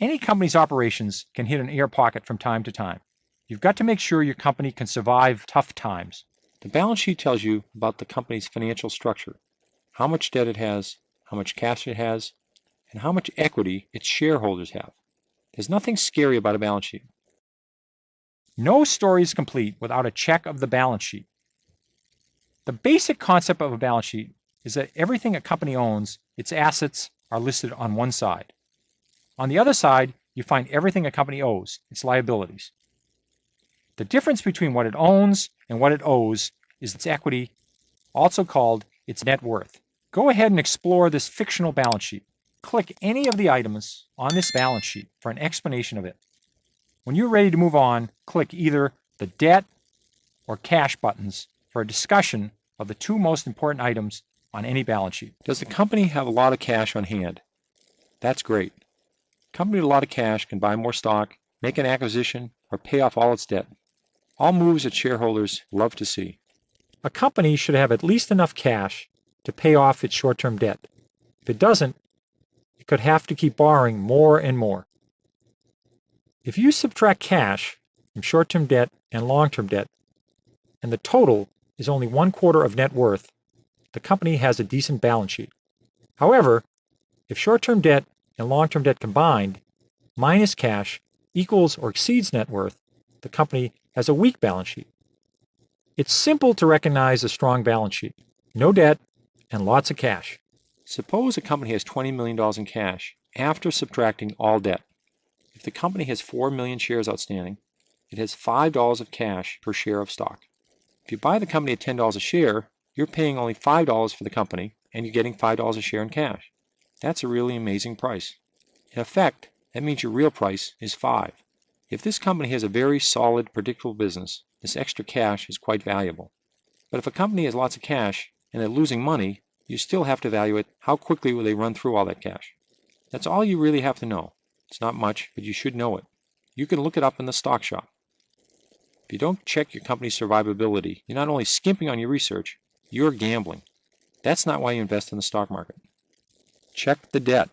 Any company's operations can hit an air pocket from time to time. You've got to make sure your company can survive tough times. The balance sheet tells you about the company's financial structure, how much debt it has, how much cash it has, and how much equity its shareholders have. There's nothing scary about a balance sheet. No story is complete without a check of the balance sheet. The basic concept of a balance sheet is that everything a company owns, its assets, are listed on one side. On the other side, you find everything a company owes, its liabilities. The difference between what it owns and what it owes is its equity, also called its net worth. Go ahead and explore this fictional balance sheet. Click any of the items on this balance sheet for an explanation of it. When you're ready to move on, click either the debt or cash buttons for a discussion of the two most important items on any balance sheet. Does the company have a lot of cash on hand? That's great. A company with a lot of cash can buy more stock, make an acquisition, or pay off all its debt. All moves that shareholders love to see. A company should have at least enough cash to pay off its short-term debt. If it doesn't, it could have to keep borrowing more and more. If you subtract cash from short-term debt and long-term debt, and the total is only 1/4 of net worth, the company has a decent balance sheet. However, if short-term debt and long-term debt combined minus cash equals or exceeds net worth, the company has a weak balance sheet. It's simple to recognize a strong balance sheet. No debt and lots of cash. Suppose a company has $20 million in cash after subtracting all debt. If the company has 4 million shares outstanding, it has $5 of cash per share of stock. If you buy the company at $10 a share, you're paying only $5 for the company, and you're getting $5 a share in cash. That's a really amazing price. In effect, that means your real price is $5. If this company has a very solid, predictable business, this extra cash is quite valuable. But if a company has lots of cash and they're losing money, you still have to evaluate how quickly will they run through all that cash. That's all you really have to know. It's not much, but you should know it. You can look it up in the stock shop. If you don't check your company's survivability, you're not only skimping on your research, you're gambling. That's not why you invest in the stock market. Check the debt.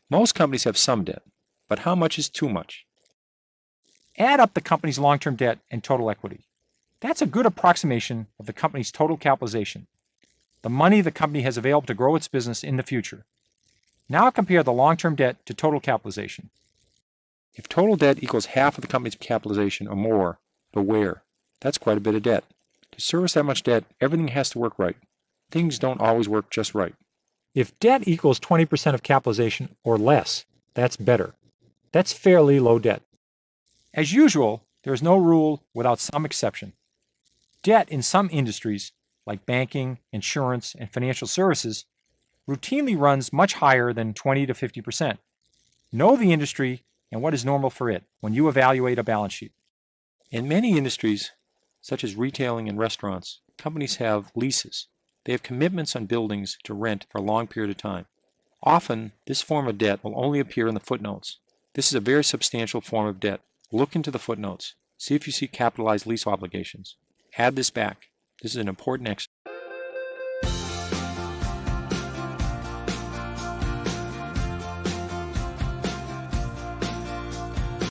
Most companies have some debt, but how much is too much? Add up the company's long-term debt and total equity. That's a good approximation of the company's total capitalization, the money the company has available to grow its business in the future. Now compare the long-term debt to total capitalization. If total debt equals half of the company's capitalization or more, beware. That's quite a bit of debt. To service that much debt, everything has to work right. Things don't always work just right. If debt equals 20% of capitalization or less, that's better. That's fairly low debt. As usual, there is no rule without some exception. Debt in some industries, like banking, insurance, and financial services, routinely runs much higher than 20 to 50%. Know the industry and what is normal for it when you evaluate a balance sheet. In many industries, such as retailing and restaurants, companies have leases. They have commitments on buildings to rent for a long period of time. Often, this form of debt will only appear in the footnotes. This is a very substantial form of debt. Look into the footnotes. See if you see capitalized lease obligations. Add this back. This is an important exercise.